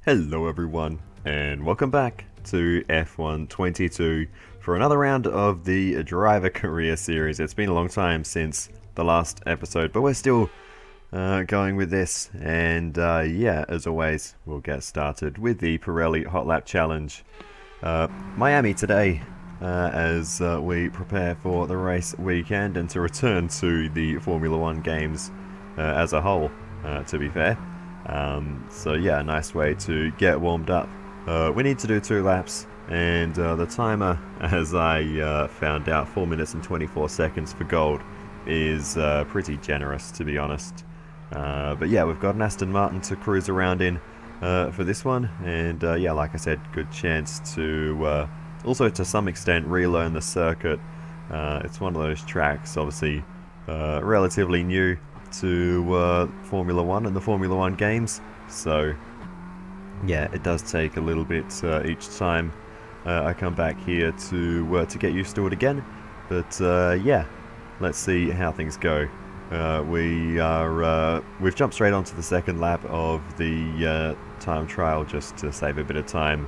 Hello everyone, and welcome back to F1 22 for another round of the Driver Career Series. It's been a long time since the last episode, but we're still going with this, and yeah, as always, we'll get started with the Pirelli Hot Lap Challenge. Miami today, as we prepare for the race weekend and to return to the Formula 1 games as a whole, to be fair. So yeah, a nice way to get warmed up. We need to do 2 laps, and the timer, as I found out, 4 minutes and 24 seconds for gold is pretty generous, to be honest. But yeah, we've got an Aston Martin to cruise around in for this one, and yeah, like I said, good chance to also to some extent relearn the circuit. It's one of those tracks, obviously relatively new to Formula 1 and the Formula 1 games, so yeah, it does take a little bit each time I come back here to get used to it again, but yeah, let's see how things go. We've jumped straight onto the second lap of the time trial just to save a bit of time,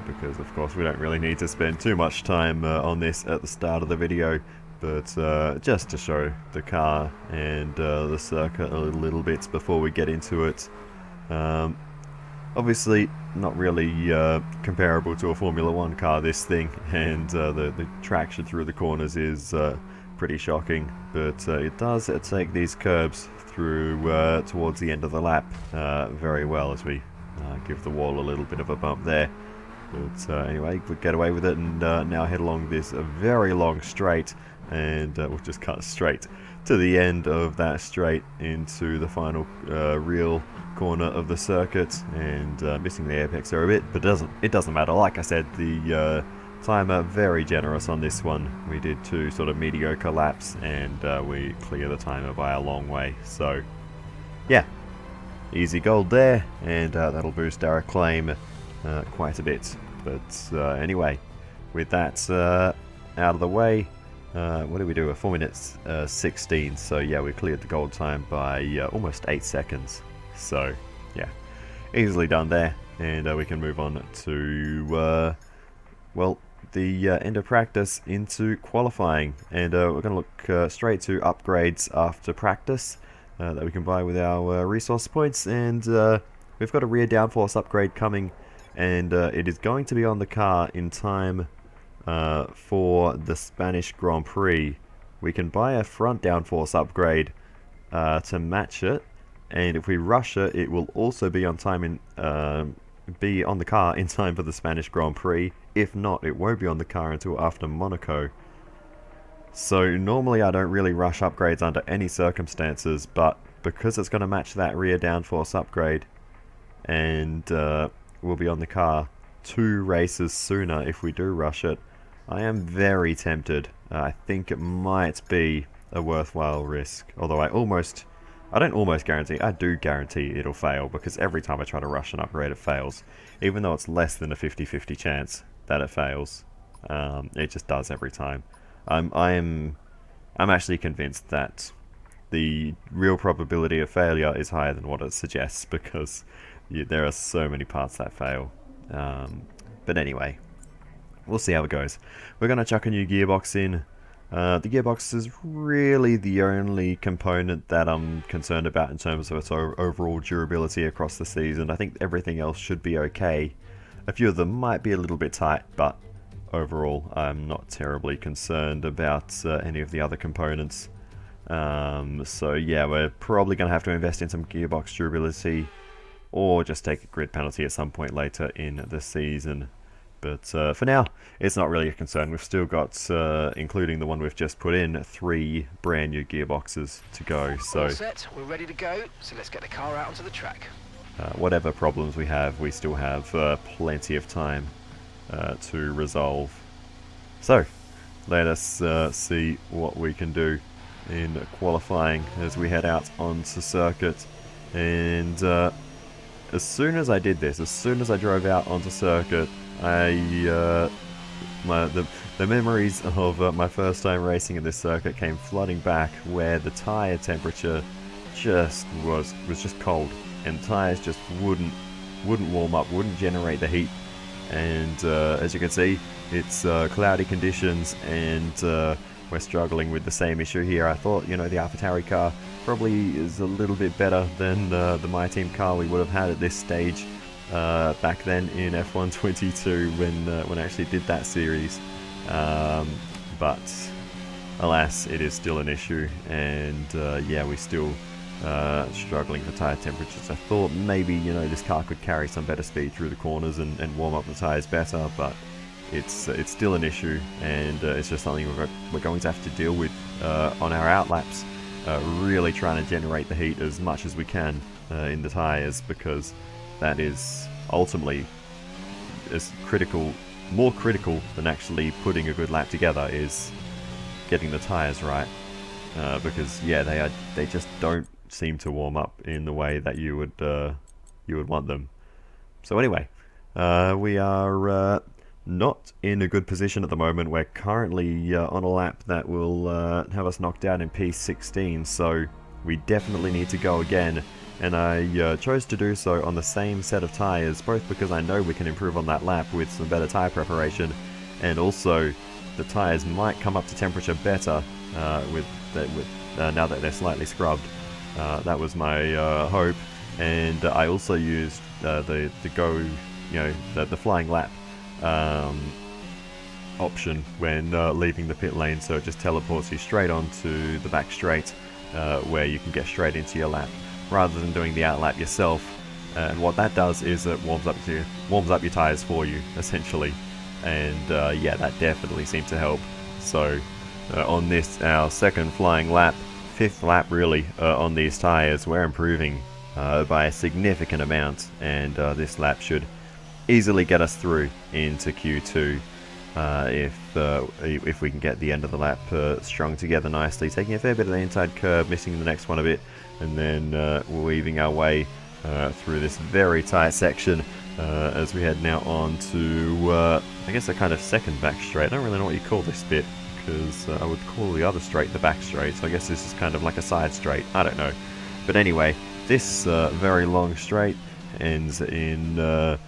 because of course we don't really need to spend too much time on this at the start of the video, but just to show the car and the circuit a little bit before we get into it. Obviously not really comparable to a Formula 1 car, this thing, and the traction through the corners is pretty shocking, but it does take these curbs through towards the end of the lap very well, as we give the wall a little bit of a bump there. But anyway, we get away with it, and now head along this very long straight, and we'll just cut straight to the end of that straight into the final real corner of the circuit, and missing the apex there a bit, but it doesn't matter. Like I said, the timer very generous on this one. We did 2 sort of mediocre laps, and we clear the timer by a long way, so yeah, easy gold there, and that'll boost our acclaim quite a bit. But anyway, with that out of the way, what did we do? 4 minutes 16, so yeah, we cleared the gold time by almost 8 seconds, so yeah, easily done there, and we can move on to well, the end of practice into qualifying, and we're going to look straight to upgrades after practice that we can buy with our resource points, and we've got a rear downforce upgrade coming, and it is going to be on the car in time for the Spanish Grand Prix. We can buy a front downforce upgrade to match it, and if we rush it, it will also be on time in be on the car in time for the Spanish Grand Prix. If not, it won't be on the car until after Monaco. So normally I don't really rush upgrades under any circumstances, but because it's going to match that rear downforce upgrade, and will be on the car 2 races sooner if we do rush it, I am very tempted. I think it might be a worthwhile risk, although I don't almost guarantee, I do guarantee it'll fail, because every time I try to rush an upgrade it fails. Even though it's less than a 50-50 chance that it fails, it just does every time. I'm actually convinced that the real probability of failure is higher than what it suggests, because there are so many parts that fail. But anyway, we'll see how it goes. We're going to chuck a new gearbox in. The gearbox is really the only component that I'm concerned about in terms of its overall durability across the season. I think everything else should be okay. A few of them might be a little bit tight, but overall I'm not terribly concerned about any of the other components. So yeah, we're probably going to have to invest in some gearbox durability, or just take a grid penalty at some point later in the season. But for now, it's not really a concern. We've still got, including the one we've just put in, 3 brand new gearboxes to go. So all set, we're ready to go, so let's get the car out onto the track. Whatever problems we have, we still have plenty of time to resolve. So let us see what we can do in qualifying as we head out onto circuit. And as soon as I did this, as soon as I drove out onto circuit, the memories of my first time racing in this circuit came flooding back, where the tyre temperature just was just cold, and tyres just wouldn't wouldn't warm up, wouldn't generate the heat. And as you can see, it's cloudy conditions, and we're struggling with the same issue here. I thought, you know, the AlphaTauri car probably is a little bit better than the My Team car we would have had at this stage back then in F1 22 when I actually did that series. But alas, it is still an issue, and yeah, we're still struggling for tyre temperatures. I thought maybe, you know, this car could carry some better speed through the corners and warm up the tyres better, but it's still an issue, and it's just something we're going to have to deal with on our outlaps. Really trying to generate the heat as much as we can in the tyres, because that is ultimately as critical, more critical than actually putting a good lap together, is getting the tyres right. Because yeah, they just don't seem to warm up in the way that you would want them. So anyway, we are not in a good position at the moment. We're currently on a lap that will have us knocked out in P16, so we definitely need to go again. And I chose to do so on the same set of tyres, both because I know we can improve on that lap with some better tyre preparation, and also the tyres might come up to temperature better now that they're slightly scrubbed. That was my hope, and I also used the flying lap option when leaving the pit lane, so it just teleports you straight onto the back straight, where you can get straight into your lap rather than doing the outlap yourself. And what that does is it warms up your tyres for you, essentially. And yeah, that definitely seemed to help. So on this, our second flying lap, fifth lap really, on these tyres, we're improving by a significant amount, and this lap should easily get us through into Q2 if we can get the end of the lap strung together nicely, taking a fair bit of the inside curve, missing the next one a bit, and then weaving our way through this very tight section as we head now on to I guess a kind of second back straight. I don't really know what you call this bit, because I would call the other straight the back straight, so I guess this is kind of like a side straight, I don't know. But anyway, this very long straight ends in a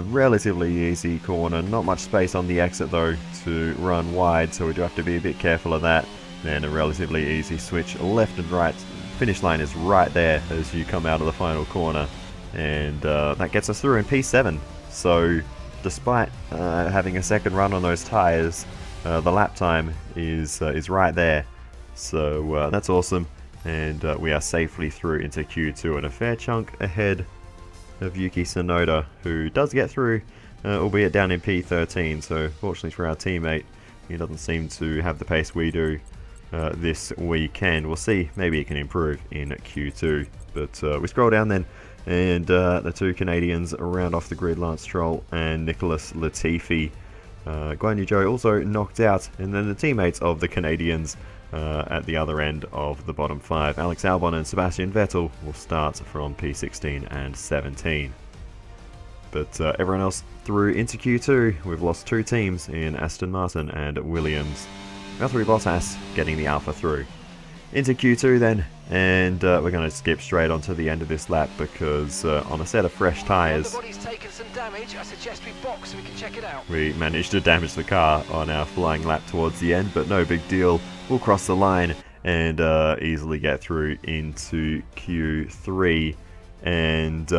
relatively easy corner. Not much space on the exit though to run wide, so we do have to be a bit careful of that. Then a relatively easy switch left and right. Finish line is right there as you come out of the final corner, and that gets us through in P7. So despite having a second run on those tyres, the lap time is right there. So that's awesome, and we are safely through into Q2 and a fair chunk ahead of Yuki Tsunoda, who does get through, albeit down in P13. So fortunately for our teammate, he doesn't seem to have the pace we do this weekend. We'll see, maybe he can improve in Q2. But we scroll down then, and the two Canadians round off the grid, Lance Stroll and Nicholas Latifi. Guan Yu Zhou also knocked out, and then the teammates of the Canadians at the other end of the bottom five, Alex Albon and Sebastian Vettel, will start from P16 and 17. But everyone else through into Q2. We've lost two teams in Aston Martin and Williams. Valtteri Bottas getting the Alpha through. Into Q2 then, and we're going to skip straight onto the end of this lap, because on a set of fresh tyres, taken some damage. I suggest we box so we can check it out. We managed to damage the car on our flying lap towards the end, but no big deal. We'll cross the line and easily get through into Q3, and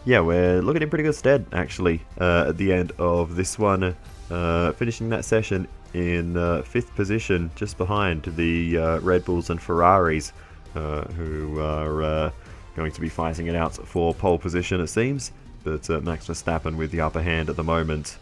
yeah, we're looking in pretty good stead actually at the end of this one, finishing that session in 5th position, just behind the Red Bulls and Ferraris, who are going to be fighting it out for pole position, it seems. But Max Verstappen with the upper hand at the moment.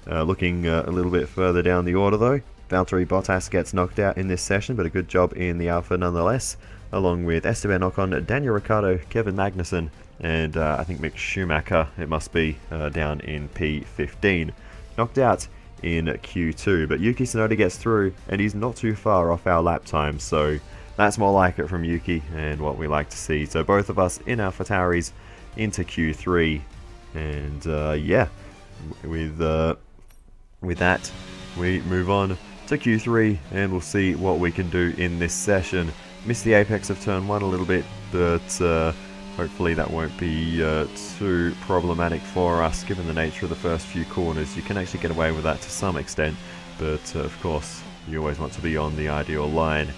Looking a little bit further down the order though, Valtteri Bottas gets knocked out in this session, but a good job in the Alpha nonetheless, along with Esteban Ocon, Daniel Ricciardo, Kevin Magnussen, and I think Mick Schumacher, it must be, down in P15. Knocked out in Q2, but Yuki Tsunoda gets through, and he's not too far off our lap time, so that's more like it from Yuki, and what we like to see. So both of us in AlphaTauris into Q3, and yeah, with that we move on to Q3, and we'll see what we can do in this session. Missed the apex of turn 1 a little bit, but Hopefully that won't be too problematic for us, given the nature of the first few corners. You can actually get away with that to some extent, but of course you always want to be on the ideal line.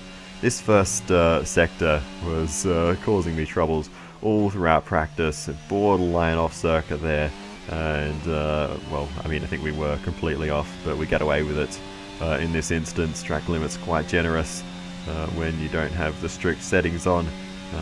This first sector was causing me troubles all throughout practice, borderline off circuit there, and well, I mean, I think we were completely off, but we get away with it. In this instance, track limit's quite generous when you don't have the strict settings on.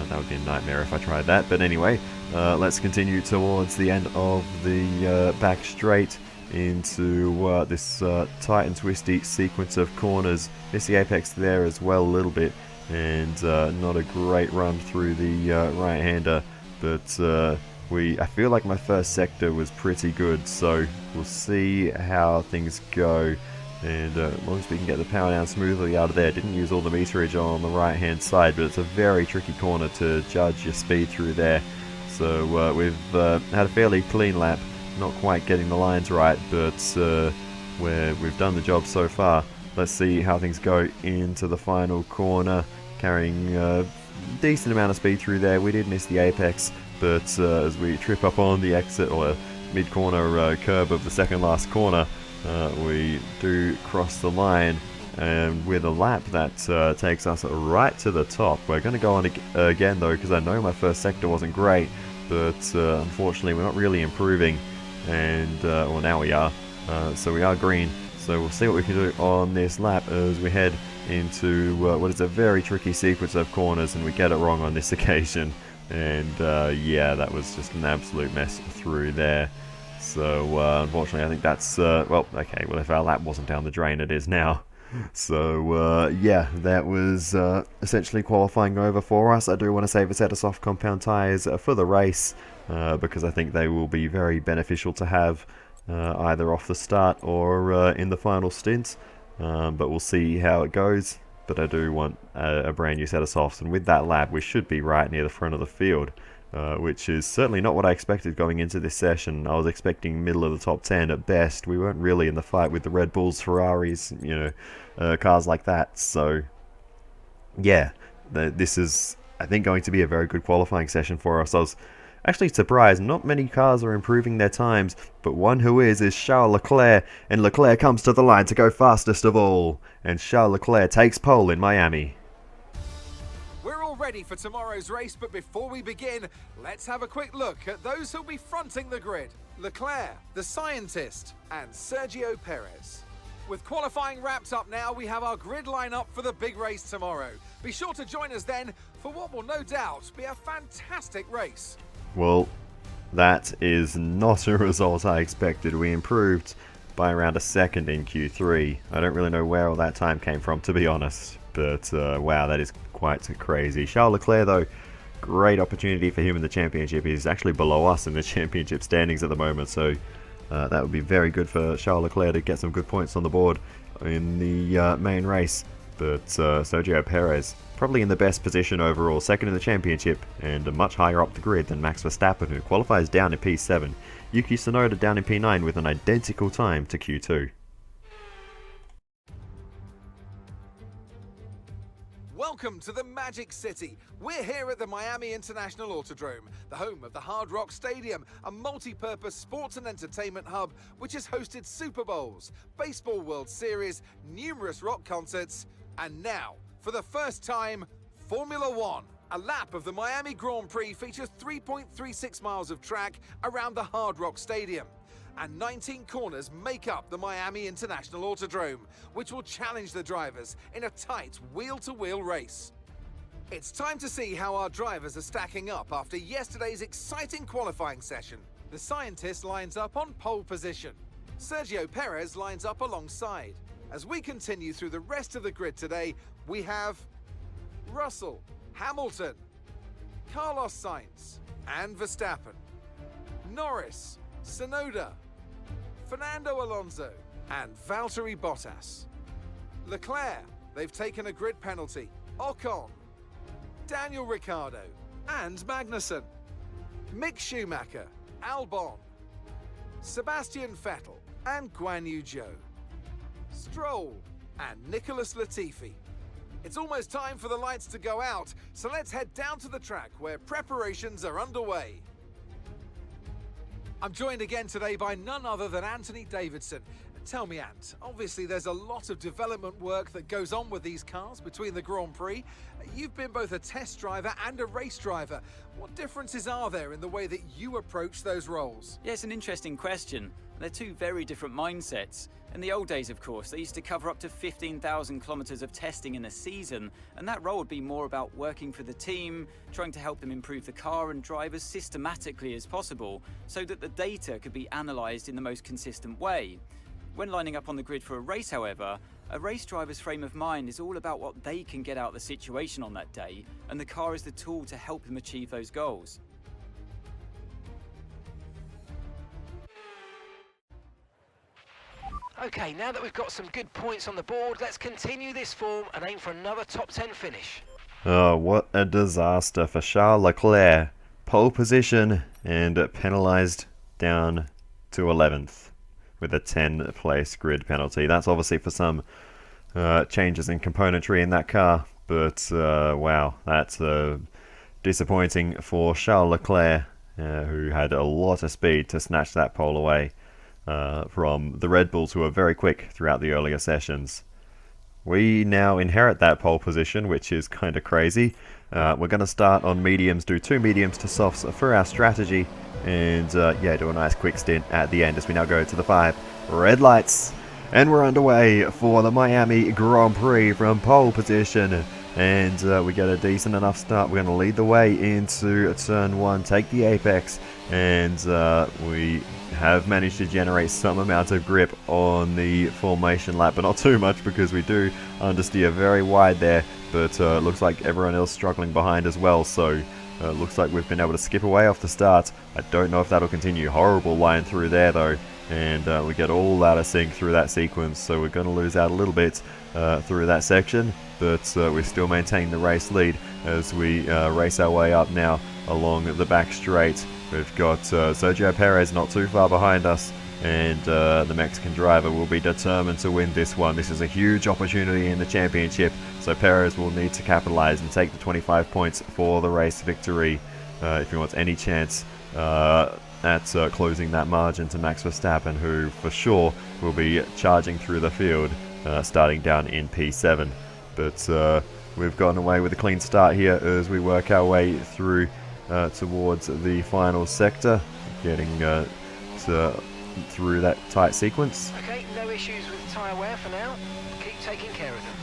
That would be a nightmare if I tried that, but anyway, let's continue towards the end of the back straight into this tight and twisty sequence of corners. Miss the apex there as well a little bit, and not a great run through the right-hander, but I feel like my first sector was pretty good, so we'll see how things go. And as long as we can get the power down smoothly out of there. Didn't use all the meterage on the right hand side, but it's a very tricky corner to judge your speed through there. So we've had a fairly clean lap, not quite getting the lines right, but we've done the job so far. Let's see how things go into the final corner, carrying a decent amount of speed through there. We did miss the apex, but as we trip up on the exit or mid-corner curb of the second last corner, we do cross the line, and with a lap that takes us right to the top. We're going to go on again though, because I know my first sector wasn't great, but unfortunately we're not really improving, and well, now we are, so we are green. So we'll see what we can do on this lap as we head into what is a very tricky sequence of corners, and we get it wrong on this occasion, and yeah, that was just an absolute mess through there. So unfortunately I think that's well, okay, well, if our lap wasn't down the drain, it is now. So yeah, that was essentially qualifying over for us. I do want to save a set of soft compound tyres for the race, because I think they will be very beneficial to have either off the start or in the final stint, but we'll see how it goes. But I do want a brand new set of softs, and with that lap we should be right near the front of the field. Which is certainly not what I expected going into this session. I was expecting middle of the top 10 at best. We weren't really in the fight with the Red Bulls, Ferraris, you know, cars like that. So, yeah, this is, I think, going to be a very good qualifying session for us. I was actually surprised. Not many cars are improving their times, but one who is Charles Leclerc, and Leclerc comes to the line to go fastest of all. And Charles Leclerc takes pole in Miami. Ready for tomorrow's race, but before we begin, let's have a quick look at those who'll be fronting the grid. Leclerc, the scientist, and Sergio Perez. With qualifying wrapped up now, we have our grid lineup for the big race tomorrow. Be sure to join us then for what will no doubt be a fantastic race. Well, that is not a result I expected. We improved by around a second in Q3. I don't really know where all that time came from, to be honest, but wow, that is quite crazy. Charles Leclerc, though, great opportunity for him in the championship. He's actually below us in the championship standings at the moment, so that would be very good for Charles Leclerc to get some good points on the board in the main race. But Sergio Perez, probably in the best position overall, second in the championship, and much higher up the grid than Max Verstappen, who qualifies down in P7. Yuki Tsunoda down in P9 with an identical time to Q2. Welcome to the Magic City. We're here at the Miami International Autodrome, the home of the Hard Rock Stadium, a multi-purpose sports and entertainment hub which has hosted Super Bowls, Baseball World Series, numerous rock concerts, and now, for the first time, Formula One. A lap of the Miami Grand Prix features 3.36 miles of track around the Hard Rock Stadium, and 19 corners make up the Miami International Autodrome, which will challenge the drivers in a tight wheel-to-wheel race. It's time to see how our drivers are stacking up after yesterday's exciting qualifying session. The scientist lines up on pole position. Sergio Perez lines up alongside. As we continue through the rest of the grid today, we have Russell, Hamilton, Carlos Sainz, and Verstappen, Norris, Tsunoda, Fernando Alonso, and Valtteri Bottas. Leclerc, they've taken a grid penalty. Ocon, Daniel Ricciardo, and Magnussen. Mick Schumacher, Albon, Sebastian Vettel, and Guan Yu Zhou. Stroll, and Nicholas Latifi. It's almost time for the lights to go out, so let's head down to the track where preparations are underway. I'm joined again today by none other than Anthony Davidson. Tell me, Ant, obviously there's a lot of development work that goes on with these cars between the Grand Prix. You've been both a test driver and a race driver. What differences are there in the way that you approach those roles? Yeah, it's an interesting question. They're two very different mindsets. In the old days, of course, they used to cover up to 15,000 kilometers of testing in a season, and that role would be more about working for the team, trying to help them improve the car and drive as systematically as possible, so that the data could be analysed in the most consistent way. When lining up on the grid for a race, however, a race driver's frame of mind is all about what they can get out of the situation on that day, and the car is the tool to help them achieve those goals. Okay, now that we've got some good points on the board, let's continue this form and aim for another top 10 finish. Oh, what a disaster for Charles Leclerc. Pole position and penalised down to 11th. With a 10-place grid penalty. That's obviously for some changes in componentry in that car, but wow, that's disappointing for Charles Leclerc, who had a lot of speed to snatch that pole away from the Red Bulls, who were very quick throughout the earlier sessions. We now inherit that pole position, which is kind of crazy. We're going to start on mediums, do 2 mediums to softs for our strategy, and yeah, do a nice quick stint at the end as we now go to the 5 red lights. And we're underway for the Miami Grand Prix from pole position, and we get a decent enough start. We're going to lead the way into turn 1, take the apex, and we have managed to generate some amount of grip on the formation lap, but not too much because we do understeer very wide there, but looks like everyone else struggling behind as well, so looks like we've been able to skip away off the start. I don't know if that'll continue. Horrible line through there though, and we get all out of sync through that sequence, so we're going to lose out a little bit through that section, but we still maintain the race lead as we race our way up now along the back straight. We've got Sergio Perez not too far behind us, and the Mexican driver will be determined to win this one. This is a huge opportunity in the championship, so Perez will need to capitalize and take the 25 points for the race victory if he wants any chance at closing that margin to Max Verstappen, who for sure will be charging through the field starting down in P7. But we've gotten away with a clean start here as we work our way through towards the final sector, getting through that tight sequence. Okay, no issues with tyre wear for now. Keep taking care of them.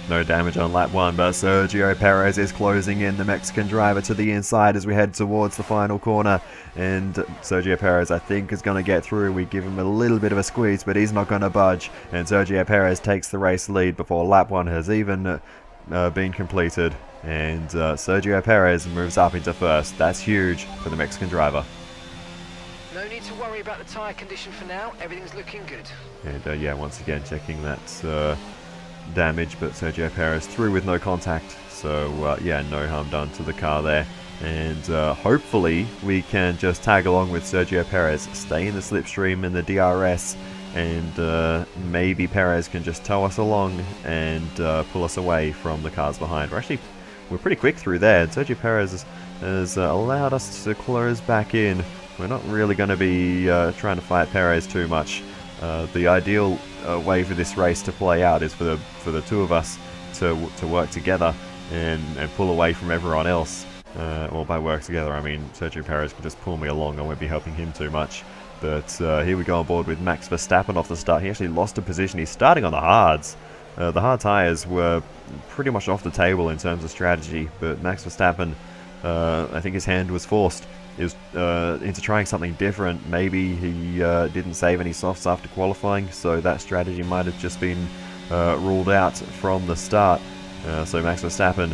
No damage on lap 1, but Sergio Perez is closing in the Mexican driver to the inside as we head towards the final corner, and Sergio Perez I think is going to get through. We give him a little bit of a squeeze, but he's not going to budge, and Sergio Perez takes the race lead before lap 1 has even been completed, and Sergio Perez moves up into first. That's huge for the Mexican driver. No need to worry about the tyre condition for now. Everything's looking good. And yeah, once again checking that damage, but Sergio Perez through with no contact, so yeah, no harm done to the car there, and hopefully we can just tag along with Sergio Perez, stay in the slipstream and the DRS, and maybe Perez can just tow us along and pull us away from the cars behind. We're pretty quick through there. Sergio Perez has allowed us to close back in. We're not really going to be trying to fight Perez too much. The ideal way for this race to play out is for the two of us to work together and pull away from everyone else. Well, by work together, I mean Sergio Perez can just pull me along. I won't be helping him too much. But here we go on board with Max Verstappen off the start. He actually lost a position. He's starting on the hards. The hard tyres were pretty much off the table in terms of strategy, but Max Verstappen, I think his hand was forced into trying something different. Maybe he didn't save any softs after qualifying, so that strategy might have just been ruled out from the start. So Max Verstappen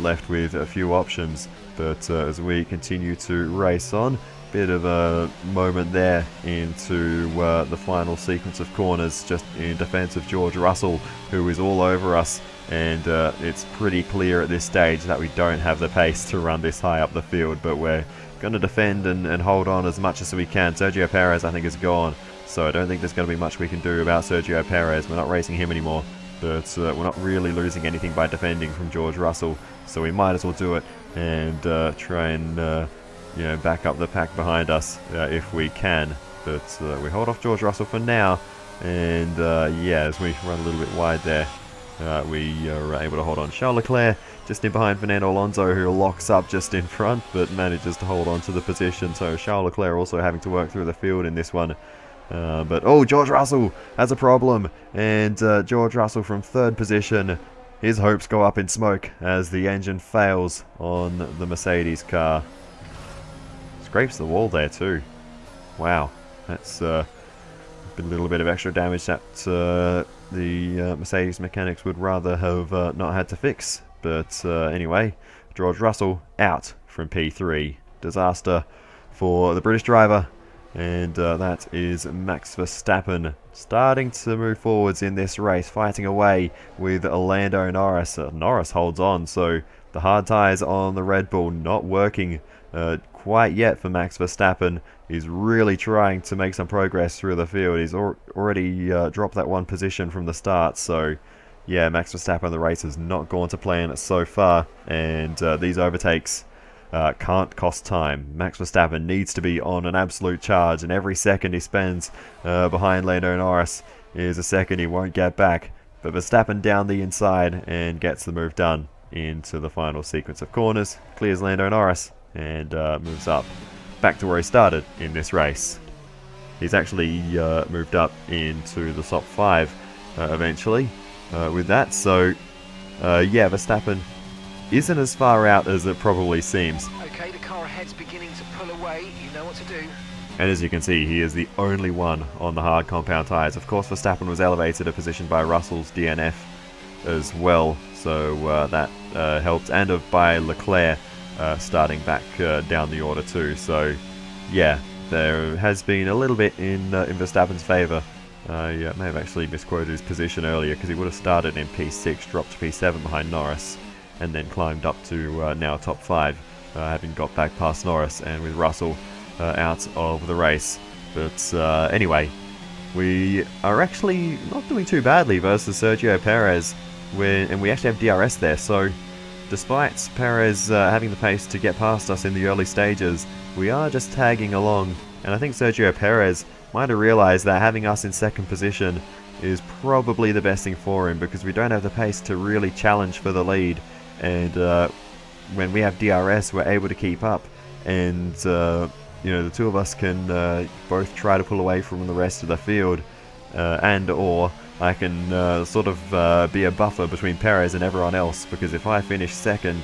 left with a few options, but as we continue to race on, bit of a moment there into the final sequence of corners, just in defense of George Russell, who is all over us, and it's pretty clear at this stage that we don't have the pace to run this high up the field, but we're going to defend and hold on as much as we can. Sergio Perez I think is gone, so I don't think there's going to be much we can do about Sergio Perez. We're not racing him anymore, but we're not really losing anything by defending from George Russell, so we might as well do it and try and you know, back up the pack behind us if we can. But we hold off George Russell for now, and yeah, as we run a little bit wide there, we are able to hold on. Charles Leclerc just in behind Fernando Alonso, who locks up just in front but manages to hold on to the position. So Charles Leclerc also having to work through the field in this one. But oh, George Russell has a problem, and George Russell from 3rd position, his hopes go up in smoke as the engine fails on the Mercedes car. Scrapes the wall there too. Wow, that's been a little bit of extra damage that the Mercedes mechanics would rather have not had to fix. But anyway, George Russell out from P3. Disaster for the British driver. And that is Max Verstappen starting to move forwards in this race, fighting away with Lando Norris. Norris holds on, so the hard tyres on the Red Bull not working quite yet for Max Verstappen. He's really trying to make some progress through the field. He's already dropped that 1 position from the start, so yeah, Max Verstappen, the race has not gone to plan so far, and these overtakes can't cost time. Max Verstappen needs to be on an absolute charge, and every second he spends behind Lando Norris is a second he won't get back. But Verstappen down the inside and gets the move done into the final sequence of corners, clears Lando Norris, and moves up back to where he started in this race. He's actually moved up into the top 5 eventually with that, so yeah, Verstappen isn't as far out as it probably seems. Okay, the car ahead's beginning to pull away. You know what to do. And as you can see, he is the only one on the hard compound tyres. Of course, Verstappen was elevated a position by Russell's DNF as well, so that helped, and by Leclerc starting back down the order too. So yeah, there has been a little bit in Verstappen's favour. I may have actually misquoted his position earlier, because he would have started in P6, dropped to P7 behind Norris, and then climbed up to now top 5, having got back past Norris and with Russell out of the race. But anyway, we are actually not doing too badly versus Sergio Perez, and we actually have DRS there, so despite Perez having the pace to get past us in the early stages, we are just tagging along, and I think Sergio Perez might have realised that having us in 2nd position is probably the best thing for him, because we don't have the pace to really challenge for the lead, and when we have DRS we're able to keep up, and you know, the two of us can both try to pull away from the rest of the field, and or I can sort of be a buffer between Perez and everyone else, because if I finish 2nd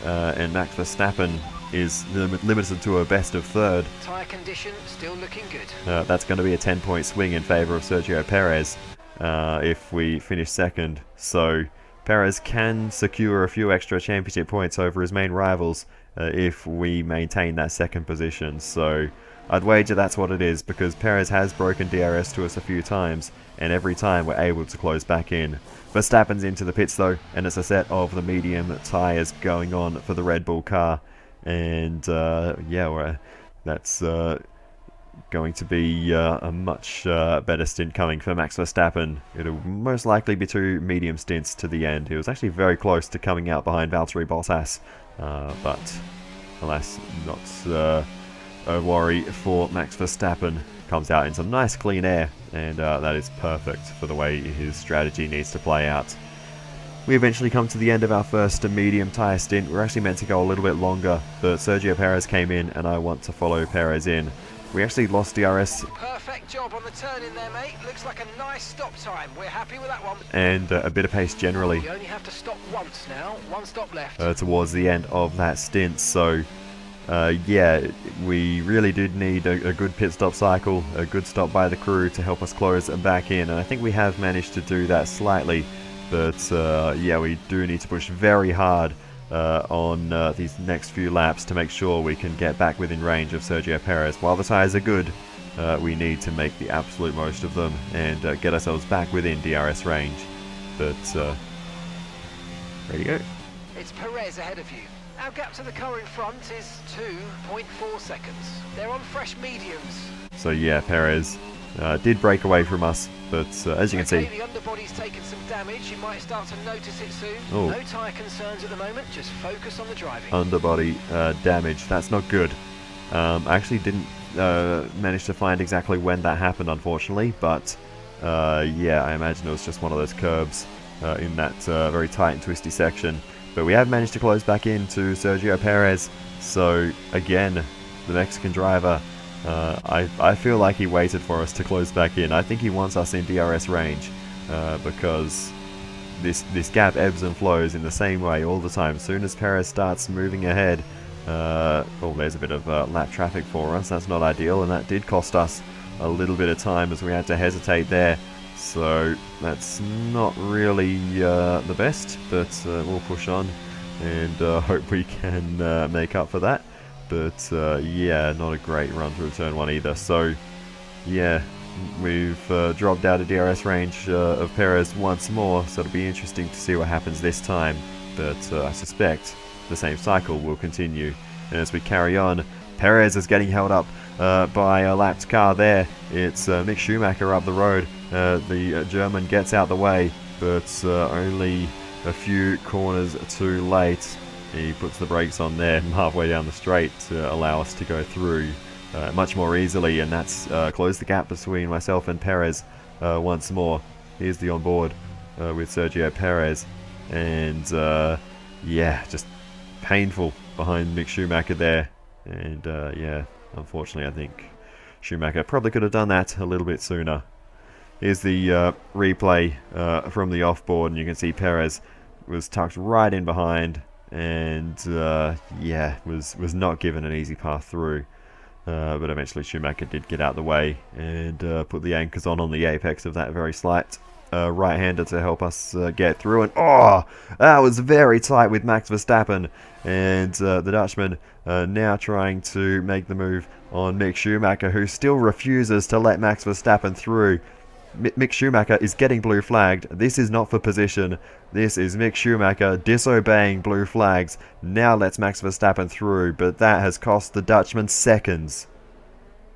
and Max Verstappen is limited to a best of 3rd, Tyre condition still looking good. that's going to be a 10-point swing in favour of Sergio Perez if we finish 2nd. So Perez can secure a few extra championship points over his main rivals if we maintain that 2nd position. So I'd wager that's what it is, because Perez has broken DRS to us a few times, and every time we're able to close back in. Verstappen's into the pits though, and it's a set of the medium tyres going on for the Red Bull car, and yeah, that's going to be a much better stint coming for Max Verstappen. It'll most likely be 2 medium stints to the end. He was actually very close to coming out behind Valtteri Bottas, but alas, not a worry for Max Verstappen. Comes out in some nice clean air, and that is perfect for the way his strategy needs to play out. We eventually come to the end of our first medium tyre stint. We're actually meant to go a little bit longer, but Sergio Perez came in and I want to follow Perez in. We actually lost DRS. Perfect job on the turn in there, mate. Looks like a nice stop time. We're happy with that one. And a bit of pace generally. You only have to stop once now. 1 stop left. Towards the end of that stint, so yeah, we really did need a good pit stop cycle, a good stop by the crew to help us close back in, and I think we have managed to do that slightly, but yeah, we do need to push very hard on these next few laps to make sure we can get back within range of Sergio Perez. While the tyres are good, we need to make the absolute most of them and get ourselves back within DRS range. But ready to go. It's Perez ahead of you. Our gap to the car in front is 2.4 seconds. They're on fresh mediums. So yeah, Perez Did break away from us, but as you can see... The underbody's taken some damage. You might start to notice it soon. Oh. No tyre concerns at the moment. Just focus on the driving. Underbody damage. That's not good. I actually didn't manage to find exactly when that happened, unfortunately, but yeah, I imagine it was just one of those curbs in that very tight and twisty section. But we have managed to close back into Sergio Perez, so again, the Mexican driver, I feel like he waited for us to close back in. I think he wants us in DRS range, because this gap ebbs and flows in the same way all the time. As soon as Perez starts moving ahead, oh, there's a bit of lap traffic for us. That's not ideal, and that did cost us a little bit of time as we had to hesitate there. So that's not really the best, but we'll push on and hope we can make up for that. But yeah, not a great run through turn 1 either. So yeah, we've dropped out of DRS range of Perez once more, so it'll be interesting to see what happens this time. But I suspect the same cycle will continue. And as we carry on, Perez is getting held up by a lapped car there. It's Mick Schumacher up the road. The German gets out the way, but only a few corners too late. He puts the brakes on there halfway down the straight to allow us to go through much more easily, and that's closed the gap between myself and Perez once more. Here's the onboard with Sergio Perez, and yeah, just painful behind Mick Schumacher there. And yeah, unfortunately, I think Schumacher probably could have done that a little bit sooner. Here's the replay from the offboard, and you can see Perez was tucked right in behind, and yeah, was not given an easy path through. But eventually Schumacher did get out the way and put the anchors on the apex of that very slight right-hander to help us get through. And oh, that was very tight with Max Verstappen, and the Dutchman now trying to make the move on Mick Schumacher, who still refuses to let Max Verstappen through. Mick Schumacher is getting blue flagged. This is not for position. This is Mick Schumacher disobeying blue flags. Now lets Max Verstappen through, but that has cost the Dutchman seconds.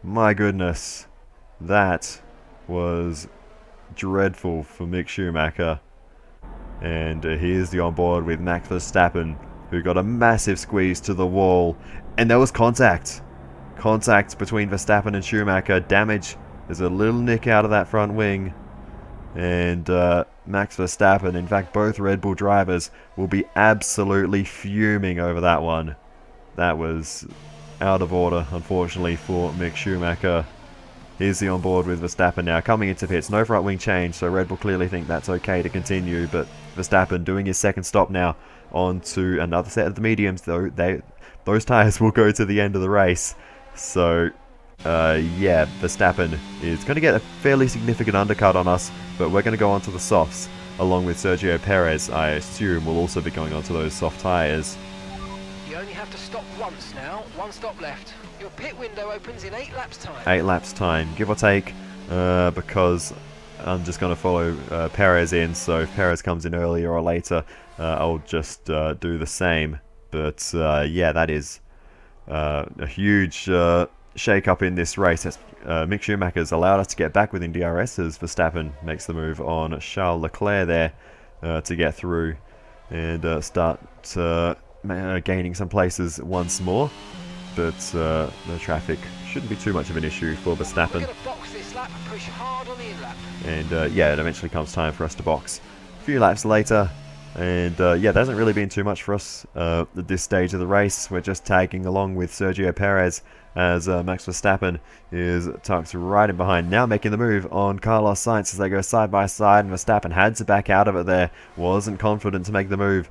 My goodness. That was dreadful for Mick Schumacher. And here's the onboard with Max Verstappen, who got a massive squeeze to the wall. And there was contact. Contact between Verstappen and Schumacher. Damage. There's a little nick out of that front wing, and Max Verstappen, in fact both Red Bull drivers, will be absolutely fuming over that one. That was out of order, unfortunately, for Mick Schumacher. Here's the onboard with Verstappen now, coming into pits. No front wing change, so Red Bull clearly think that's okay to continue, but Verstappen doing his second stop now onto another set of the mediums, though those tyres will go to the end of the race. So yeah, Verstappen is going to get a fairly significant undercut on us, but we're going to go onto the softs, along with Sergio Perez. I assume we'll also be going onto those soft tyres. You only have to stop once now, one stop left. Your pit window opens in 8 laps time. 8 laps time, give or take, because I'm just going to follow Perez in, so if Perez comes in earlier or later, I'll just do the same. But yeah, that is a huge shake-up in this race. As Mick Schumacher's allowed us to get back within DRS as Verstappen makes the move on Charles Leclerc there to get through and start gaining some places once more. But the traffic shouldn't be too much of an issue for Verstappen. We're going to box this lap and push hard on the in-lap. And yeah, it eventually comes time for us to box. A few laps later, and yeah, there hasn't really been too much for us at this stage of the race. We're just tagging along with Sergio Perez as Max Verstappen is tucked right in behind, now making the move on Carlos Sainz as they go side by side, and Verstappen had to back out of it there, wasn't confident to make the move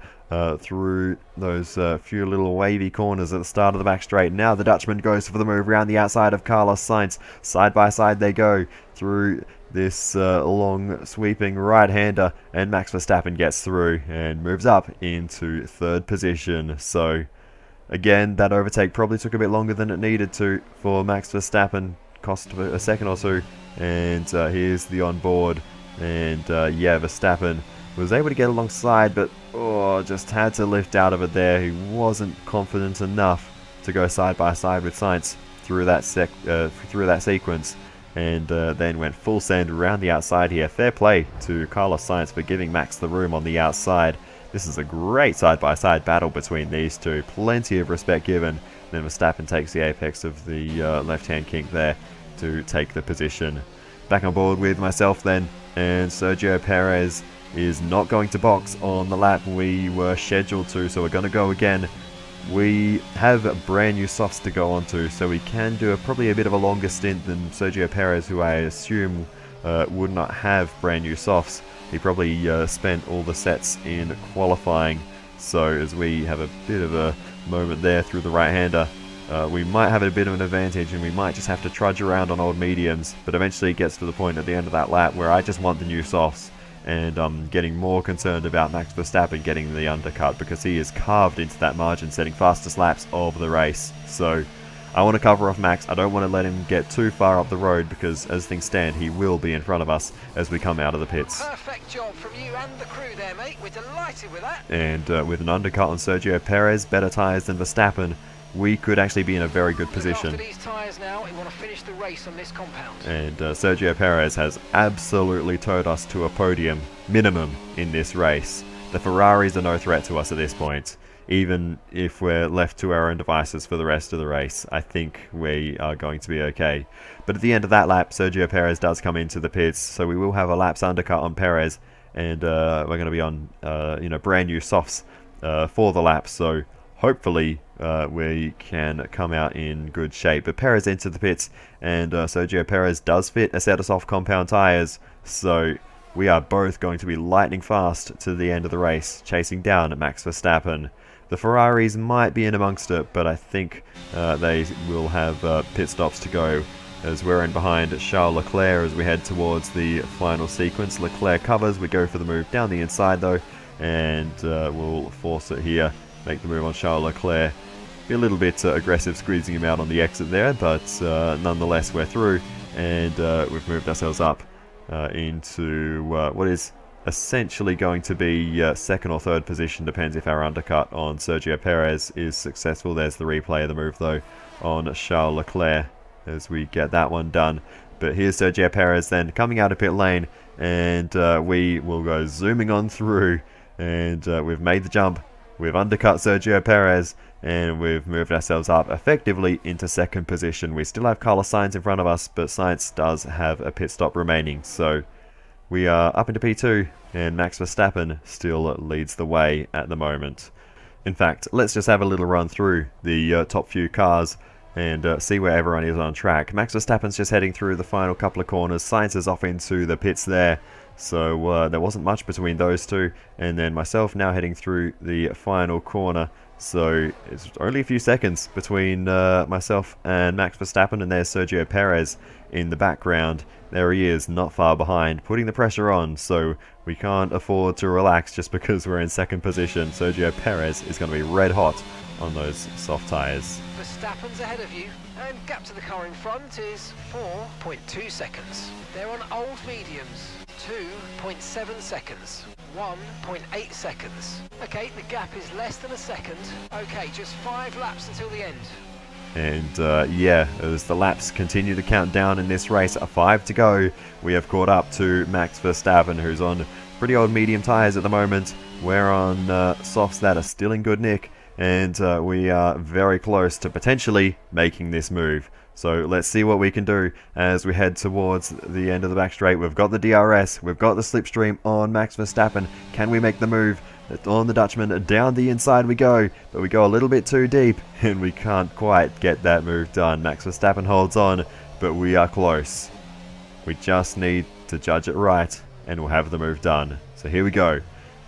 through those few little wavy corners at the start of the back straight. Now the Dutchman goes for the move around the outside of Carlos Sainz. Side by side they go through this long sweeping right-hander, and Max Verstappen gets through and moves up into 3rd position. So again, that overtake probably took a bit longer than it needed to for Max Verstappen, cost a second or two. And here's the onboard, and yeah, Verstappen was able to get alongside, but just had to lift out of it there. He wasn't confident enough to go side by side with Sainz through that sequence. and then went full send around the outside here. Fair play to Carlos Sainz for giving Max the room on the outside. This is a great side-by-side battle between these two. Plenty of respect given. Then Verstappen takes the apex of the left-hand kink there to take the position. Back on board with myself then, and Sergio Perez is not going to box on the lap we were scheduled to, so we're going to go again. We have brand new softs to go onto, so we can do probably a bit of a longer stint than Sergio Perez, who I assume would not have brand new softs. He probably spent all the sets in qualifying, so as we have a bit of a moment there through the right-hander, we might have a bit of an advantage, and we might just have to trudge around on old mediums, but eventually it gets to the point at the end of that lap where I just want the new softs, and I'm getting more concerned about Max Verstappen getting the undercut, because he is carved into that margin, setting fastest laps of the race. So I want to cover off Max. I don't want to let him get too far up the road, because as things stand, he will be in front of us as we come out of the pits. Perfect job from you and the crew there, mate. We're delighted with that. And with an undercut on Sergio Perez, better tyres than Verstappen, we could actually be in a very good position. After these tyres now, we want to finish the race on this compound. And Sergio Perez has absolutely towed us to a podium minimum in this race. The Ferraris are no threat to us at this point. Even if we're left to our own devices for the rest of the race, I think we are going to be okay. But at the end of that lap, Sergio Perez does come into the pits, so we will have a lap's undercut on Perez, and we're going to be on brand new softs for the lap, so hopefully we can come out in good shape. But Perez entered the pits, and Sergio Perez does fit a set of soft compound tyres, so we are both going to be lightning fast to the end of the race, chasing down Max Verstappen. The Ferraris might be in amongst it, but I think they will have pit stops to go, as we're in behind Charles Leclerc as we head towards the final sequence. Leclerc covers, we go for the move down the inside though, and we'll force it here. Make the move on Charles Leclerc. Be a little bit aggressive squeezing him out on the exit there, but nonetheless we're through, and we've moved ourselves up into what is essentially going to be second or third position, depends if our undercut on Sergio Perez is successful. There's the replay of the move though on Charles Leclerc as we get that one done. But here's Sergio Perez then coming out of pit lane, and we will go zooming on through, and we've made the jump. We've undercut Sergio Perez, and we've moved ourselves up effectively into second position. We still have Carlos Sainz in front of us, but Sainz does have a pit stop remaining. So we are up into P2, and Max Verstappen still leads the way at the moment. In fact, let's just have a little run through the top few cars and see where everyone is on track. Max Verstappen's just heading through the final couple of corners. Sainz is off into the pits there. So there wasn't much between those two, and then myself now heading through the final corner, so it's only a few seconds between myself and Max Verstappen, and there's Sergio Perez in the background. There he is, not far behind, putting the pressure on, so we can't afford to relax just because we're in second position. Sergio Perez is going to be red hot on those soft tyres. Verstappen's ahead of you, and gap to the car in front is 4.2 seconds. They're on old mediums. 2.7 seconds, 1.8 seconds. Okay, the gap is less than a second. Okay, just 5 laps until the end. And yeah, as the laps continue to count down in this race, 5 to go, we have caught up to Max Verstappen, who's on pretty old medium tyres at the moment. We're on softs that are still in good nick, and we are very close to potentially making this move. So let's see what we can do as we head towards the end of the back straight. We've got the DRS, we've got the slipstream on Max Verstappen. Can we make the move on the Dutchman? Down the inside we go, but we go a little bit too deep, and we can't quite get that move done. Max Verstappen holds on, but we are close. We just need to judge it right, and we'll have the move done. So here we go,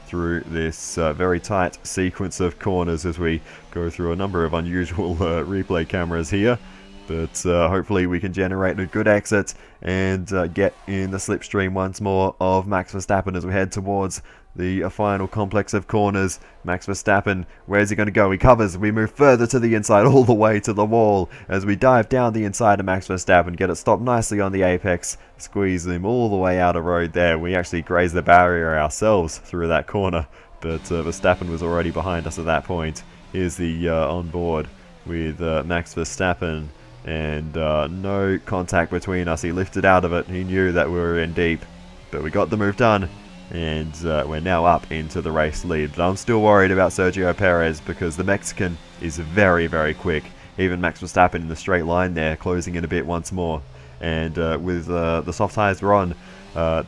through this very tight sequence of corners as we go through a number of unusual replay cameras here. But hopefully we can generate a good exit and get in the slipstream once more of Max Verstappen as we head towards the final complex of corners. Max Verstappen, where's he going to go? He covers, we move further to the inside, all the way to the wall as we dive down the inside of Max Verstappen, get it stopped nicely on the apex, squeeze him all the way out of road there. We actually grazed the barrier ourselves through that corner, but Verstappen was already behind us at that point. Here's the on board with Max Verstappen. and no contact between us. He lifted out of it. He knew that we were in deep, but we got the move done, and we're now up into the race lead. But I'm still worried about Sergio Perez because the Mexican is very, very quick. Even Max Verstappen in the straight line there, closing in a bit once more. And with the soft tyres we're on,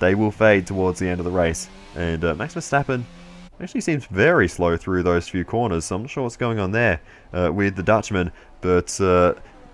they will fade towards the end of the race. And Max Verstappen actually seems very slow through those few corners, so I'm not sure what's going on there with the Dutchman. But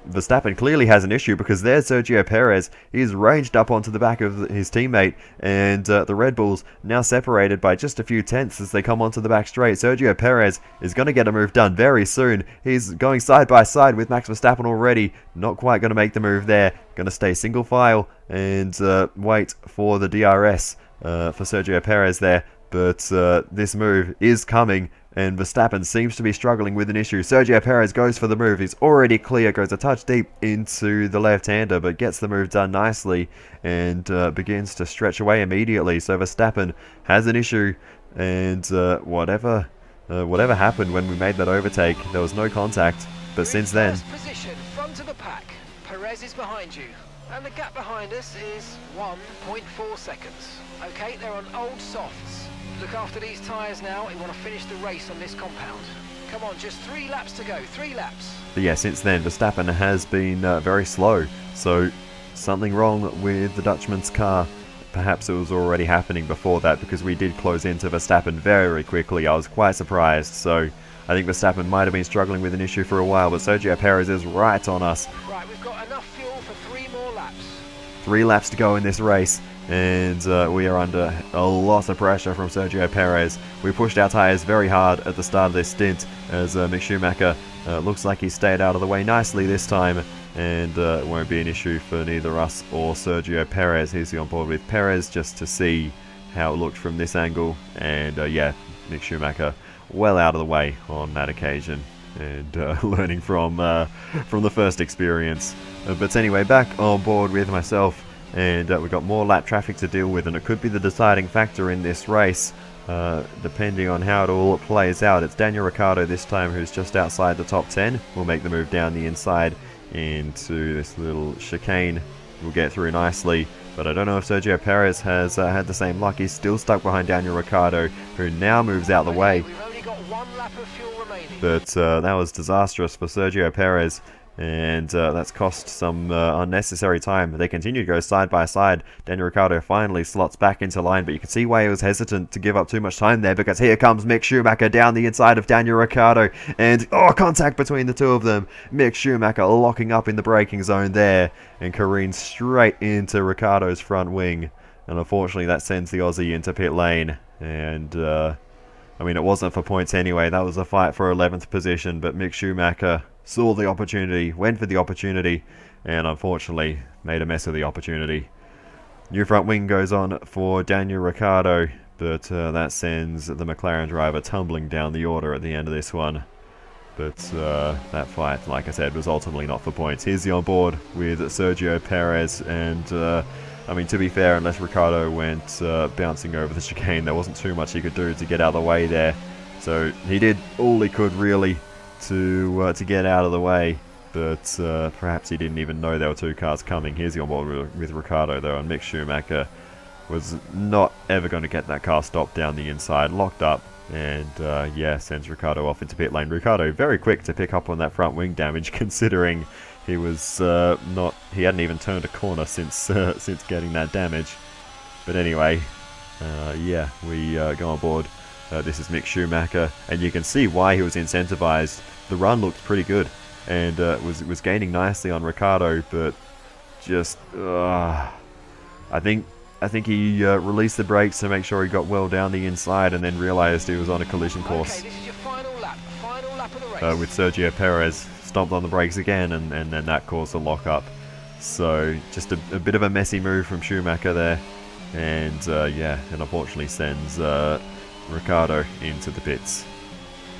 Verstappen clearly has an issue because there's Sergio Perez. He's ranged up onto the back of his teammate, and the Red Bulls now separated by just a few tenths as they come onto the back straight. Sergio Perez is going to get a move done very soon. He's going side by side with Max Verstappen already. Not quite going to make the move there. Going to stay single file and wait for the DRS for Sergio Perez there. But this move is coming, and Verstappen seems to be struggling with an issue. Sergio Perez goes for the move. He's already clear, goes a touch deep into the left-hander, but gets the move done nicely and begins to stretch away immediately. So Verstappen has an issue, and whatever happened when we made that overtake, there was no contact. But since then, first position, front of the pack. Perez is behind you, and the gap behind us is 1.4 seconds. Okay, they're on old softs. Look after these tyres now. You want to finish the race on this compound. Come on, just 3 laps to go. 3 laps. But yeah, since then, Verstappen has been very slow. So something wrong with the Dutchman's car. Perhaps it was already happening before that because we did close into Verstappen very quickly. I was quite surprised. So I think Verstappen might have been struggling with an issue for a while, but Sergio Perez is right on us. Right, we've got enough fuel for 3 more laps. 3 laps to go in this race. And we are under a lot of pressure from Sergio Perez. We pushed our tyres very hard at the start of this stint as Mick Schumacher looks like he stayed out of the way nicely this time, and it won't be an issue for neither us or Sergio Perez. He's on board with Perez just to see how it looked from this angle, and yeah, Mick Schumacher well out of the way on that occasion, and learning from the first experience. But anyway, back on board with myself. And we've got more lap traffic to deal with, and it could be the deciding factor in this race, depending on how it all plays out. It's Daniel Ricciardo this time who's just outside the top 10. We'll make the move down the inside into this little chicane. We'll get through nicely, but I don't know if Sergio Perez has had the same luck. He's still stuck behind Daniel Ricciardo, who now moves out the way. We've only got 1 lap of fuel remaining. But that was disastrous for Sergio Perez. And that's cost some unnecessary time. They continue to go side by side. Daniel Ricciardo finally slots back into line, but you can see why he was hesitant to give up too much time there, because here comes Mick Schumacher down the inside of Daniel Ricciardo, and contact between the two of them. Mick Schumacher locking up in the braking zone there and careens straight into Ricciardo's front wing, and unfortunately that sends the Aussie into pit lane. And I mean, it wasn't for points anyway. That was a fight for 11th position, but Mick Schumacher saw the opportunity, went for the opportunity, and unfortunately made a mess of the opportunity. New front wing goes on for Daniel Ricciardo, but that sends the McLaren driver tumbling down the order at the end of this one. But that fight, like I said, was ultimately not for points. Here's the on board with Sergio Perez, and I mean, to be fair, unless Ricciardo went bouncing over the chicane, there wasn't too much he could do to get out of the way there. So he did all he could really to get out of the way, but perhaps he didn't even know there were 2 cars coming. Here's the on board with Ricciardo though, and Mick Schumacher was not ever going to get that car stopped down the inside, locked up, and yeah, sends Ricciardo off into pit lane. Ricciardo very quick to pick up on that front wing damage, considering he was he hadn't even turned a corner since getting that damage. But anyway, yeah, we go on board. This is Mick Schumacher, and you can see why he was incentivized. The run looked pretty good, and was gaining nicely on Ricciardo, but just I think he released the brakes to make sure he got well down the inside, and then realized he was on a collision course. Okay, this is your final lap of the race. With Sergio Perez, stomped on the brakes again, and then that caused a lock-up. So just a bit of a messy move from Schumacher there, and yeah, and unfortunately sends Ricciardo into the pits.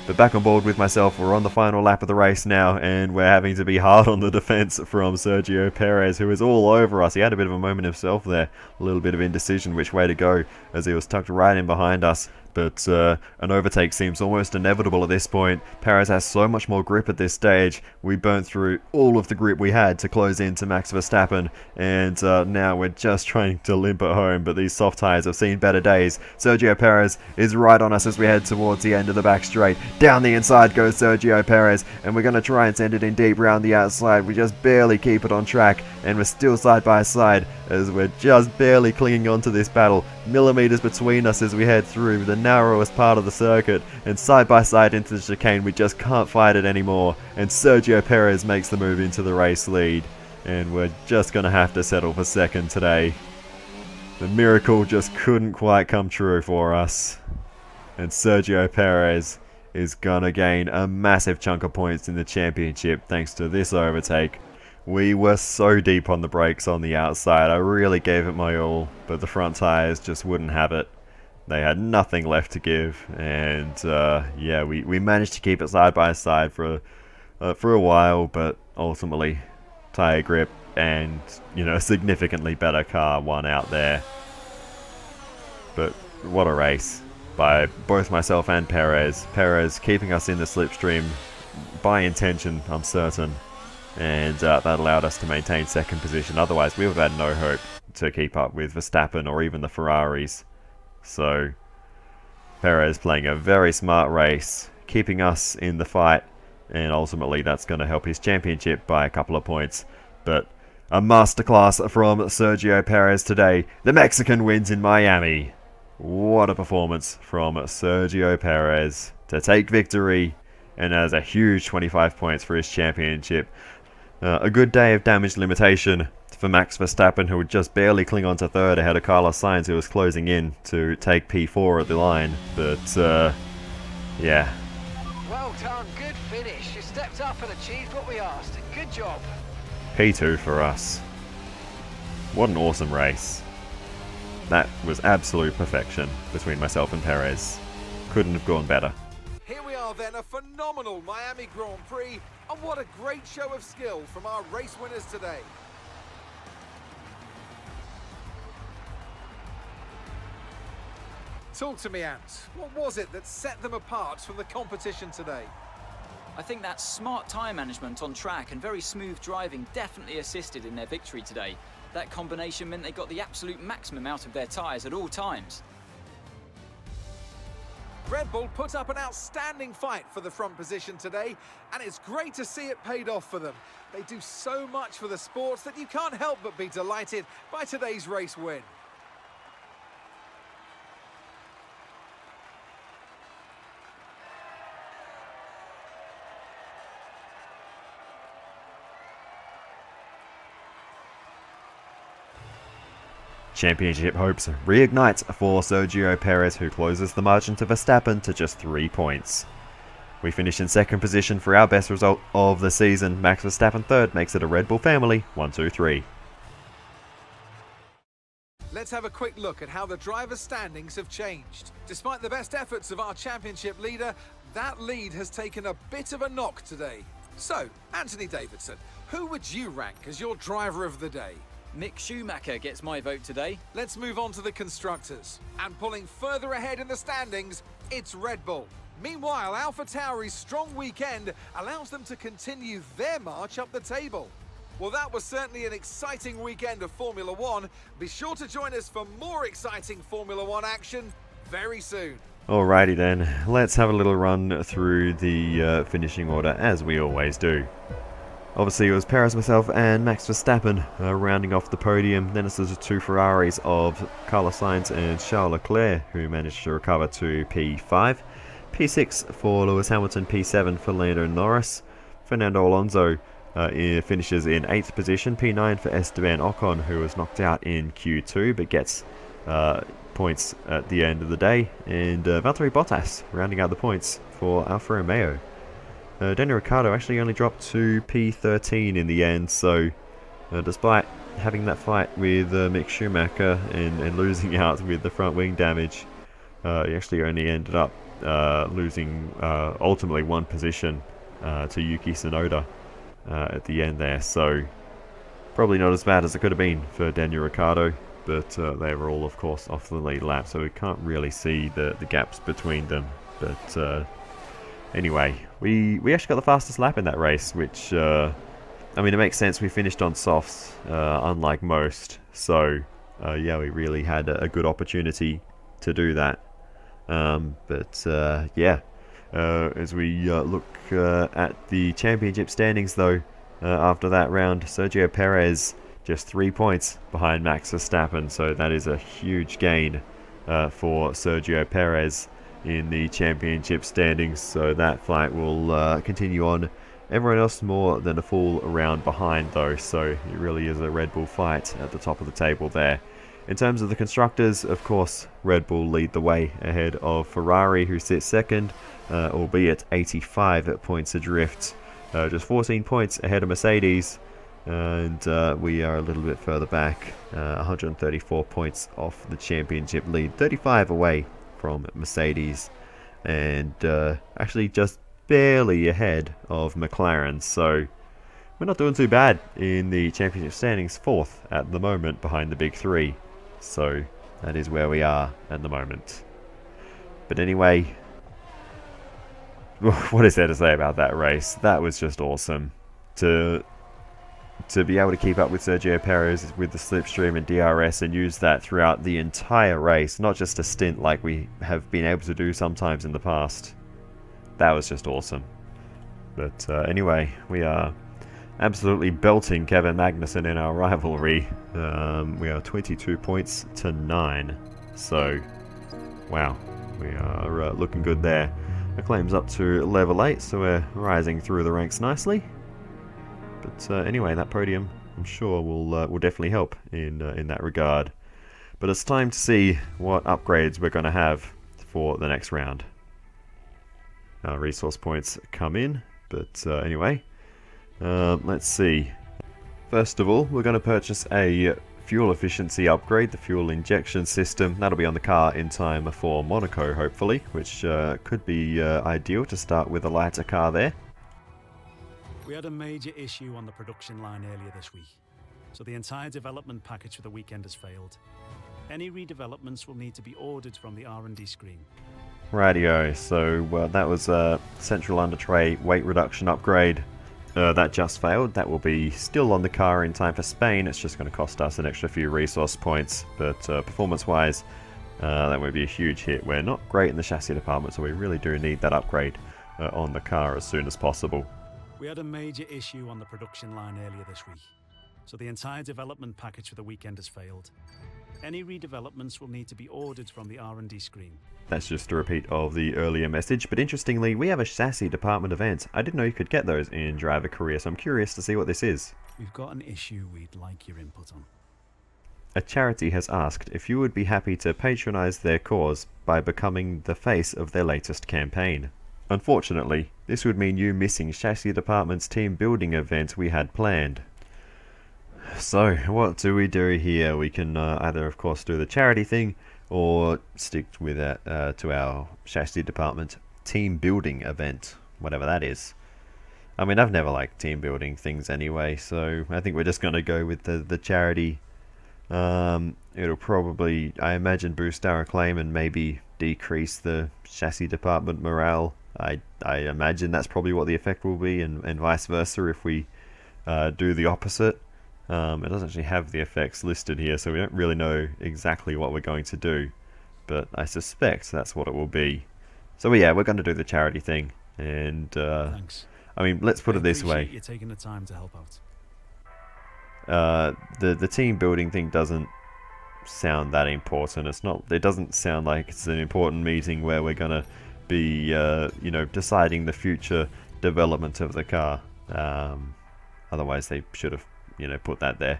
But back on board with myself, we're on the final lap of the race now, and we're having to be hard on the defense from Sergio Perez, who is all over us. He had a bit of a moment himself there, a little bit of indecision which way to go, as he was tucked right in behind us. but an overtake seems almost inevitable at this point. Perez has so much more grip at this stage. We burnt through all of the grip we had to close into Max Verstappen, and now we're just trying to limp it home, but these soft tyres have seen better days. Sergio Perez is right on us as we head towards the end of the back straight. Down the inside goes Sergio Perez, and we're going to try and send it in deep round the outside. We just barely keep it on track, and we're still side by side as we're just barely clinging on to this battle. Millimeters between us as we head through the narrowest part of the circuit, and side by side into the chicane. We just can't fight it anymore, and Sergio Perez makes the move into the race lead, and we're just going to have to settle for second today. The miracle just couldn't quite come true for us, and Sergio Perez is going to gain a massive chunk of points in the championship thanks to this overtake. We were so deep on the brakes on the outside. I really gave it my all, but the front tyres just wouldn't have it. They had nothing left to give, and yeah, we managed to keep it side by side for a while, but ultimately tyre grip and, you know, a significantly better car won out there. But what a race by both myself and Perez. Perez keeping us in the slipstream by intention, I'm certain. And that allowed us to maintain second position. Otherwise, we would have had no hope to keep up with Verstappen or even the Ferraris. So, Perez playing a very smart race, keeping us in the fight, and ultimately that's going to help his championship by a couple of points. But a masterclass from Sergio Perez today. The Mexican wins in Miami. What a performance from Sergio Perez to take victory, and has a huge 25 points for his championship. A good day of damage limitation for Max Verstappen, who would just barely cling on to third ahead of Carlos Sainz, who was closing in to take P4 at the line. But, yeah. Well done, good finish. You stepped up and achieved what we asked. Good job. P2 for us. What an awesome race. That was absolute perfection between myself and Perez. Couldn't have gone better. Here we are then, a phenomenal Miami Grand Prix, and what a great show of skill from our race winners today. Talk to me, Ant. What was it that set them apart from the competition today? I think that smart tyre management on track and very smooth driving definitely assisted in their victory today. That combination meant they got the absolute maximum out of their tyres at all times. Red Bull put up an outstanding fight for the front position today, and it's great to see it paid off for them. They do so much for the sports that you can't help but be delighted by today's race win. Championship hopes reignite for Sergio Perez, who closes the margin to Verstappen to just 3 points. We finish in second position for our best result of the season. Max Verstappen third makes it a Red Bull family 1-2-3. Let's have a quick look at how the drivers' standings have changed. Despite the best efforts of our championship leader, that lead has taken a bit of a knock today. So, Anthony Davidson, who would you rank as your driver of the day? Mick Schumacher gets my vote today. Let's move on to the constructors. And pulling further ahead in the standings, it's Red Bull. Meanwhile, AlphaTauri's strong weekend allows them to continue their march up the table. Well, that was certainly an exciting weekend of Formula One. Be sure to join us for more exciting Formula One action very soon. Alrighty then, let's have a little run through the finishing order as we always do. Obviously it was Perez, myself and Max Verstappen rounding off the podium. Then it's the two Ferraris of Carlos Sainz and Charles Leclerc, who managed to recover to P5. P6 for Lewis Hamilton, P7 for Lando Norris. Fernando Alonso finishes in 8th position. P9 for Esteban Ocon, who was knocked out in Q2 but gets points at the end of the day. And Valtteri Bottas rounding out the points for Alfa Romeo. Daniel Ricciardo actually only dropped to P13 in the end, so despite having that fight with Mick Schumacher and losing out with the front wing damage, he actually only ended up losing ultimately 1 position to Yuki Tsunoda at the end there, so probably not as bad as it could have been for Daniel Ricciardo. but they were all, of course, off the lead lap, so we can't really see the gaps between them. But anyway, we actually got the fastest lap in that race, which, I mean, it makes sense. We finished on softs, unlike most, so yeah, we really had a good opportunity to do that. Yeah, as we look at the championship standings, though, after that round, Sergio Perez just 3 points behind Max Verstappen, so that is a huge gain for Sergio Perez in the championship standings. So that fight will continue on. Everyone else more than a full round behind, though, so it really is a Red Bull fight at the top of the table there. In terms of the constructors, of course, Red Bull lead the way ahead of Ferrari, who sits second, albeit 85 points adrift. Just 14 points ahead of Mercedes, and we are a little bit further back, 134 points off the championship lead, 35 away from Mercedes, and actually just barely ahead of McLaren, so we're not doing too bad in the championship standings, fourth at the moment behind the big three, so that is where we are at the moment. But anyway, what is there to say about that race? That was just awesome. To be able to keep up with Sergio Perez with the slipstream and DRS and use that throughout the entire race, not just a stint like we have been able to do sometimes in the past. That was just awesome. But anyway, we are absolutely belting Kevin Magnussen in our rivalry. We are 22 points to 9. So, wow, we are looking good there. Acclaim's up to level 8, so we're rising through the ranks nicely. But anyway, that podium, I'm sure, will definitely help in that regard. But it's time to see what upgrades we're going to have for the next round. Our resource points come in, but anyway, let's see. First of all, we're going to purchase a fuel efficiency upgrade, the fuel injection system. That'll be on the car in time for Monaco, hopefully, which could be ideal to start with a lighter car there. We had a major issue on the production line earlier this week, so the entire development package for the weekend has failed. Any redevelopments will need to be ordered from the R&D screen. Rightio, so that was a central under tray weight reduction upgrade. That just failed. That will be still on the car in time for Spain. It's just going to cost us an extra few resource points, but performance-wise, that would be a huge hit. We're not great in the chassis department, so we really do need that upgrade on the car as soon as possible. We had a major issue on the production line earlier this week, so the entire development package for the weekend has failed. Any redevelopments will need to be ordered from the R&D screen. That's just a repeat of the earlier message, but interestingly, we have a chassis department event. I didn't know you could get those in Driver Career, so I'm curious to see what this is. We've got an issue we'd like your input on. A charity has asked if you would be happy to patronize their cause by becoming the face of their latest campaign. Unfortunately, this would mean you missing Chassis Department's team building event we had planned. So, what do we do here? We can either, of course, do the charity thing, or stick with to our Chassis Department team building event, whatever that is. I mean, I've never liked team building things anyway, so I think we're just going to go with the charity. It'll probably, I imagine, boost our acclaim and maybe decrease the Chassis Department morale. I imagine that's probably what the effect will be, and vice versa if we do the opposite. It doesn't actually have the effects listed here, so we don't really know exactly what we're going to do, but I suspect that's what it will be. So yeah, we're going to do the charity thing, and Thanks. I mean, let's put it this way. You're taking the time to help out. The team building thing doesn't sound that important. It doesn't sound like it's an important meeting where we're going to be deciding the future development of the car. Otherwise they should have put that there.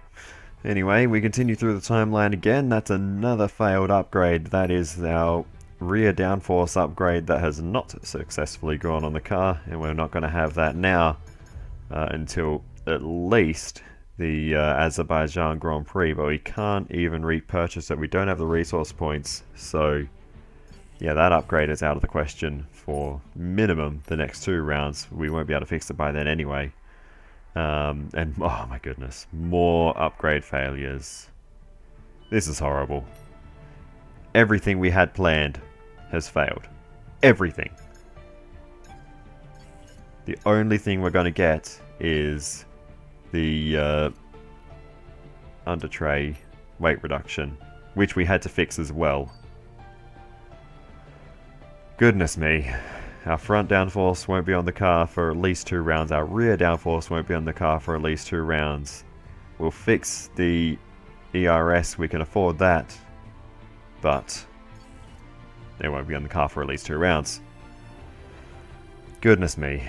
Anyway, we continue through the timeline again. That's another failed upgrade. That is our rear downforce upgrade that has not successfully gone on the car, and we're not going to have that now until at least the Azerbaijan Grand Prix, but we can't even repurchase it. We don't have the resource points, so yeah, that upgrade is out of the question for minimum the next 2 rounds. We won't be able to fix it by then anyway. And oh my goodness, more upgrade failures. This is horrible. Everything we had planned has failed. Everything. The only thing we're going to get is the under tray weight reduction, which we had to fix as well. Goodness me. Our front downforce won't be on the car for at least 2 rounds. Our rear downforce won't be on the car for at least 2 rounds. We'll fix the ERS, we can afford that. But they won't be on the car for at least 2 rounds. Goodness me.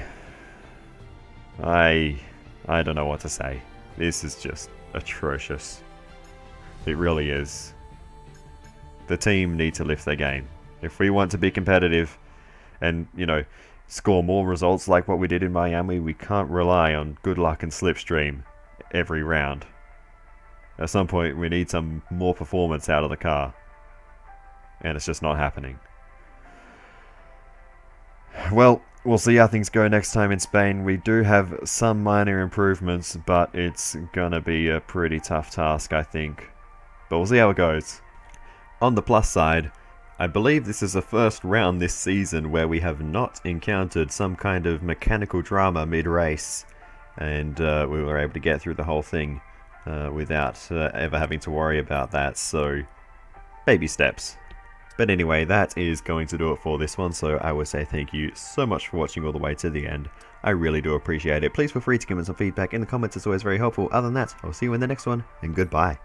I don't know what to say. This is just atrocious. It really is. The team need to lift their game. If we want to be competitive and, you know, score more results like what we did in Miami, we can't rely on good luck and slipstream every round. At some point, we need some more performance out of the car. And it's just not happening. Well, we'll see how things go next time in Spain. We do have some minor improvements, but it's gonna be a pretty tough task, I think. But we'll see how it goes. On the plus side, I believe this is the first round this season where we have not encountered some kind of mechanical drama mid-race. And we were able to get through the whole thing without ever having to worry about that. So, baby steps. But anyway, that is going to do it for this one, so I will say thank you so much for watching all the way to the end. I really do appreciate it. Please feel free to give me some feedback in the comments, it's always very helpful. Other than that, I'll see you in the next one, and goodbye.